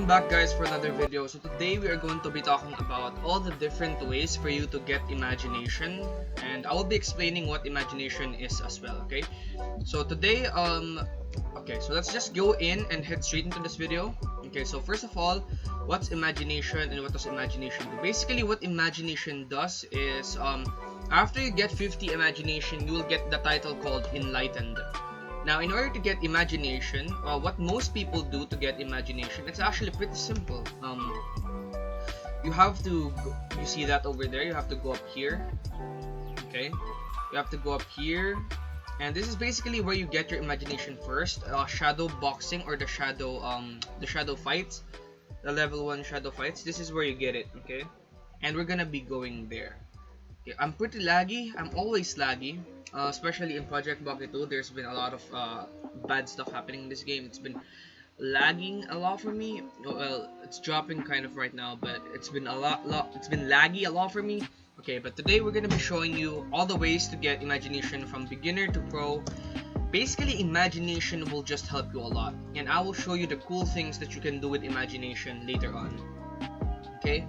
welcome back guys for another video. So today we are going to be talking about all the different ways for you to get imagination, and I will be explaining what imagination is as well, okay? So today, so let's just go in and head straight into this video. Okay, so first of all, what's imagination and what does imagination do? Basically, what imagination does is, after you get 50 imagination, you will get the title called Enlightened. Now, in order to get imagination, what most people do to get imagination, it's actually pretty simple. You have to, you see that over there, you have to go up here, okay? You have to go up here, and this is basically where you get your imagination first. Shadow boxing, or the shadow fights, the level 1 shadow fights, this is where you get it, okay? And we're gonna be going there. Okay, I'm pretty laggy, I'm always laggy. Especially in Project Baki 2, there's been a lot of bad stuff happening in this game. It's been lagging a lot for me. Well, it's dropping kind of right now, but it's been it's been laggy a lot for me. Okay, but today we're gonna be showing you all the ways to get imagination from beginner to pro. Basically, imagination will just help you a lot, and I will show you the cool things that you can do with imagination later on. Okay.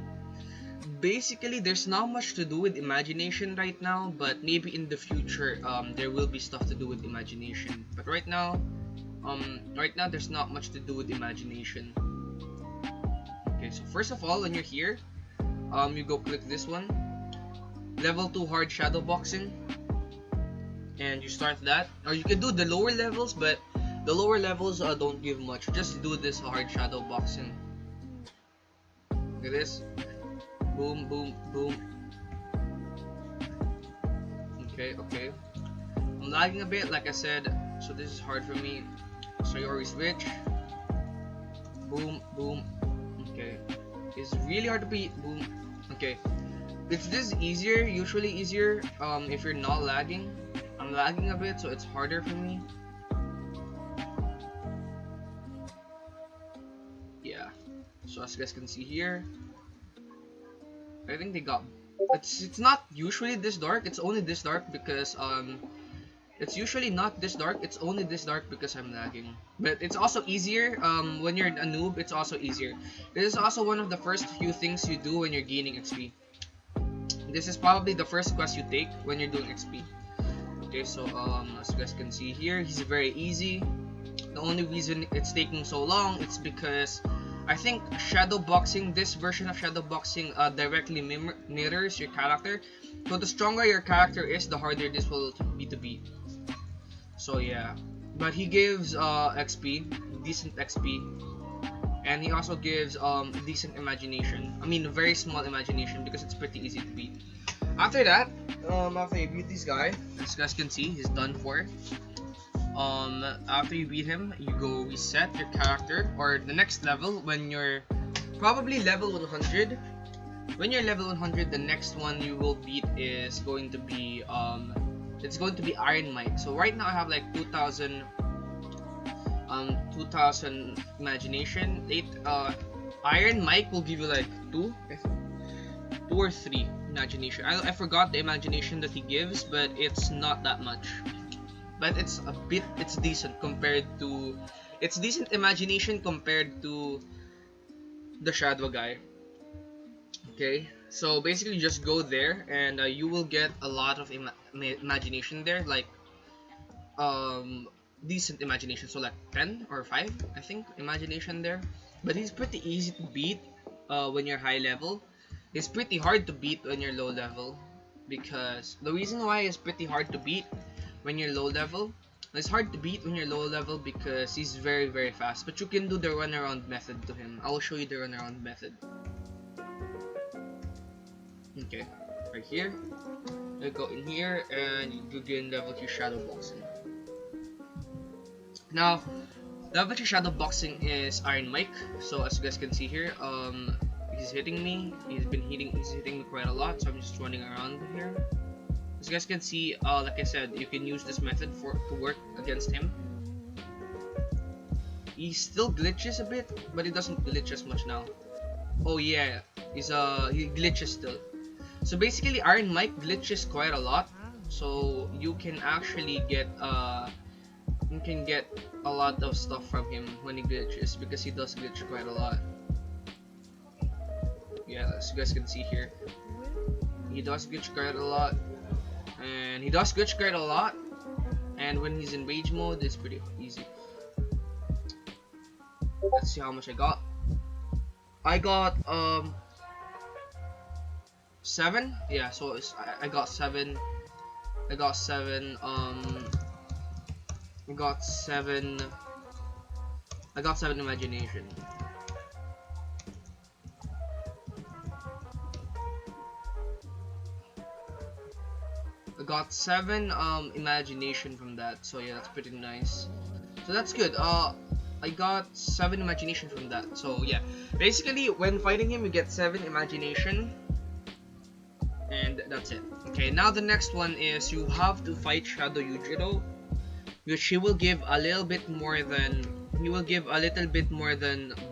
Basically, there's not much to do with imagination right now, but maybe in the future there will be stuff to do with imagination. But right now there's not much to do with imagination. Okay, so first of all, when you're here, you go click this one, level 2 hard shadow boxing, and you start that. Or you can do the lower levels, but the lower levels don't give much. Just do this hard shadow boxing. Look at this. Boom, boom, boom. Okay. I'm lagging a bit, like I said, so this is hard for me. So you always switch. Boom, boom. Okay. It's really hard to beat. Boom. Okay. This is easier, usually easier, if you're not lagging. I'm lagging a bit, so it's harder for me. Yeah. So as you guys can see here, I think they got, it's not usually this dark, it's only this dark because it's usually not this dark, it's only this dark because I'm lagging. But it's also easier when you're a noob, it's also easier. This is also one of the first few things you do when you're gaining XP. This is probably the first quest you take when you're doing XP. Okay, so as you guys can see here, he's very easy. The only reason it's taking so long, it's because I think shadow boxing, this version of shadow boxing directly mirrors your character. So the stronger your character is, the harder this will be to beat. So yeah, but he gives XP, decent XP, and he also gives decent imagination. I mean, very small imagination because it's pretty easy to beat. After that, after you beat this guy, as you guys can see, he's done for. After you beat him, you go reset your character, or the next level when you're probably level 100. When you're level 100, the next one you will beat is going to be it's going to be Iron Mike. So right now I have like 2000 imagination. Iron Mike will give you like 2 or 3 imagination. I forgot the imagination that he gives, but it's not that much. But it's decent compared to, it's decent imagination compared to the shadow guy. Okay, so basically just go there and you will get a lot of imagination there, like decent imagination, so like 10 or 5 I think imagination there. But he's pretty easy to beat when you're high level. It's pretty hard to beat when you're low level, because the reason why it's pretty hard to beat when you're low level, it's hard to beat when you're low level because he's very fast, but you can do the runaround method to him. I will show you the runaround method. Okay, right here, you go in here and you gain level 2 shadow boxing. Now, level 2 shadow boxing is Iron Mike. So as you guys can see here, he's hitting me. He's hitting me quite a lot, so I'm just running around here. As you guys can see, like I said, you can use this method to work against him. He still glitches a bit, but he doesn't glitch as much now. Oh yeah, he glitches still. So basically, Iron Mike glitches quite a lot. So you can actually get a lot of stuff from him when he glitches, because he does glitch quite a lot. Yeah, as you guys can see here, he does glitch guard a lot, and when he's in rage mode, it's pretty easy. Let's see how much I got. I got 7. Yeah, so I got 7. I got 7. I got 7. I got 7 imagination. I got 7 imagination from that. So yeah, that's pretty nice. So that's good. I got 7 imagination from that. So yeah, basically when fighting him, you get 7 imagination, and that's it. Okay, now the next one is you have to fight Shadow Yujiro, which he will give a little bit more than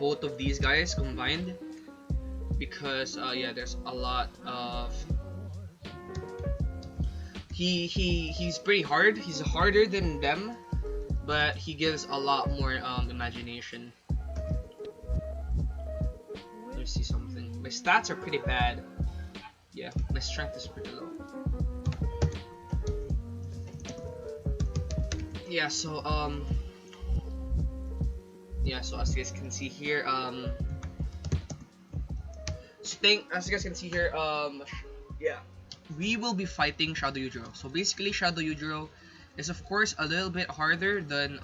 both of these guys combined, because yeah, there's a lot of he's pretty hard. He's harder than them, but he gives a lot more imagination. Let me see something. My stats are pretty bad. Yeah, my strength is pretty low. Yeah, so yeah, so as you guys can see here, yeah, we will be fighting Shadow Yujiro. So basically, Shadow Yujiro is of course a little bit harder than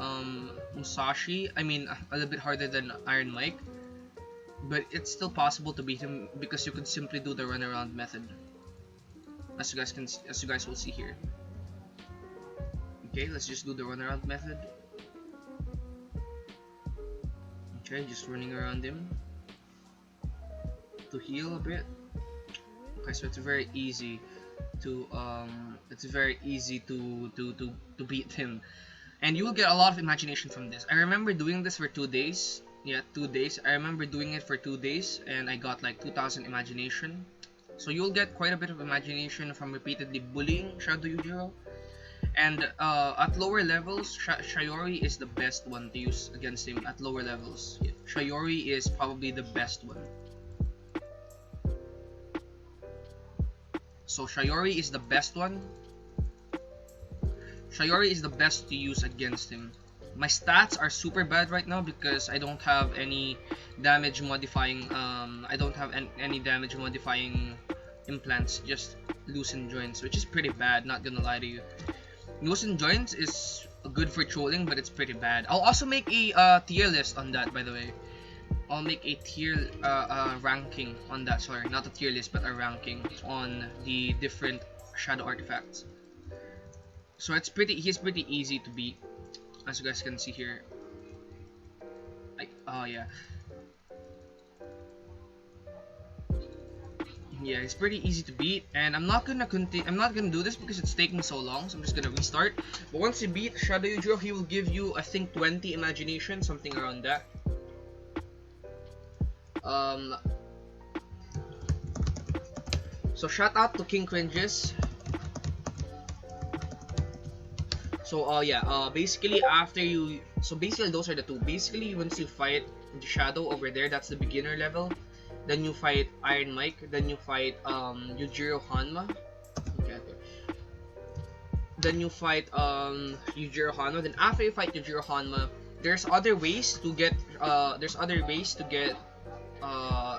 Musashi. I mean, a little bit harder than Iron Mike, but it's still possible to beat him because you can simply do the runaround method, as you guys will see here. Okay, let's just do the runaround method. Okay, just running around him to heal a bit. Okay, so it's very easy to beat him, and you will get a lot of imagination from this. I remember doing this for 2 days. Yeah, 2 days. I remember doing it for 2 days, and I got like 2,000 imagination. So you'll get quite a bit of imagination from repeatedly bullying Shadow Yujiro. And at lower levels, Shayori is the best one to use against him at lower levels. Yeah, Shayori is probably the best one. So Shayori is the best one. Shayori is the best to use against him. My stats are super bad right now because I don't have any damage modifying any damage modifying implants, just loosened joints, which is pretty bad, not gonna lie to you. Loosened joints is good for trolling, but it's pretty bad. I'll also make a tier list on that, by the way. I'll make a tier ranking on that. Sorry, not a tier list, but a ranking on the different shadow artifacts. So he's pretty easy to beat, as you guys can see here. Like, oh yeah. Yeah, it's pretty easy to beat, and I'm not gonna do this because it's taking so long, so I'm just gonna restart. But once you beat Shadow Yujiro, he will give you, I think, 20 imagination, something around that. So shout out to King Cringes. So yeah, basically those are the two. Basically, once you fight the Shadow over there, that's the beginner level. Then you fight Iron Mike. Then you fight Yujiro Hanma. Okay. Then you fight Yujiro Hanma. Then after you fight Yujiro Hanma, there's other ways to get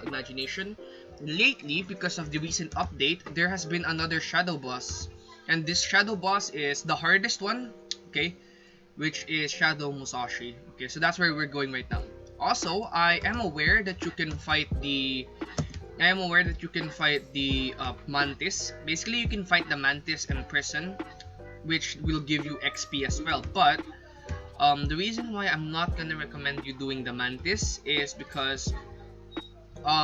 imagination. Lately, because of the recent update, there has been another shadow boss, and this shadow boss is the hardest one. Okay, which is Shadow Musashi. Okay, so that's where we're going right now. Also, I am aware that you can fight the Mantis. Basically, you can fight the Mantis in prison, which will give you XP as well. But the reason why I'm not gonna recommend you doing the Mantis is because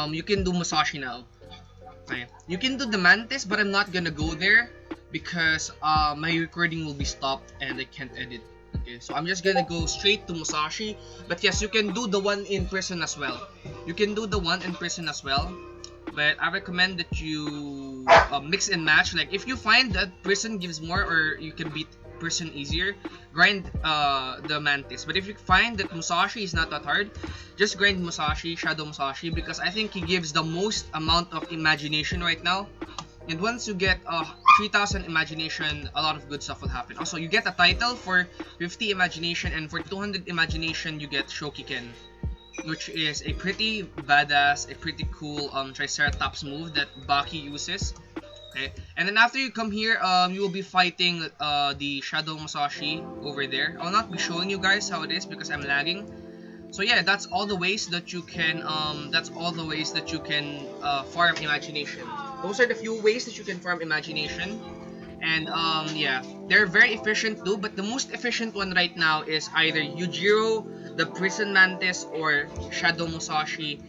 you can do Musashi now. Okay. You can do the Mantis, but I'm not gonna go there because my recording will be stopped and I can't edit. Okay, so I'm just gonna go straight to Musashi. But yes, you can do the one in prison as well. But I recommend that you mix and match. Like, if you find that prison gives more, or you can beat person easier, grind the Mantis. But if you find that Musashi is not that hard, just grind Musashi, Shadow Musashi, because I think he gives the most amount of imagination right now. And once you get 3,000 imagination, a lot of good stuff will happen. Also, you get a title for 50 imagination, and for 200 imagination, you get Shokiken, which is a pretty badass, a pretty cool Triceratops move that Baki uses. Okay, and then after you come here, you will be fighting the Shadow Musashi over there. I'll not be showing you guys how it is because I'm lagging. So yeah, that's all the ways that you can farm imagination. Those are the few ways that you can farm imagination. And yeah, they're very efficient too, but the most efficient one right now is either Yujiro, the Prison Mantis, or Shadow Musashi.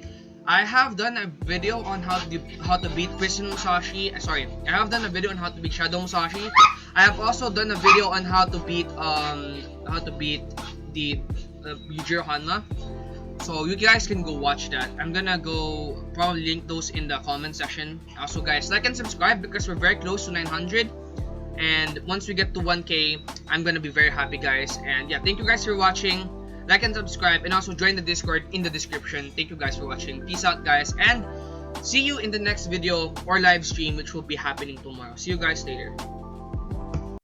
I have done a video on how to beat Prison Musashi. Sorry, I have done a video on how to beat Shadow Musashi. I have also done a video on how to beat the Yujiro Hanma. So you guys can go watch that. I'm gonna go probably link those in the comment section. Also guys, like and subscribe because we're very close to 900. And once we get to 1K, I'm gonna be very happy guys. And yeah, thank you guys for watching. Like and subscribe, and also join the Discord in the description. Thank you guys for watching. Peace out guys, and see you in the next video or live stream which will be happening tomorrow. See you guys later.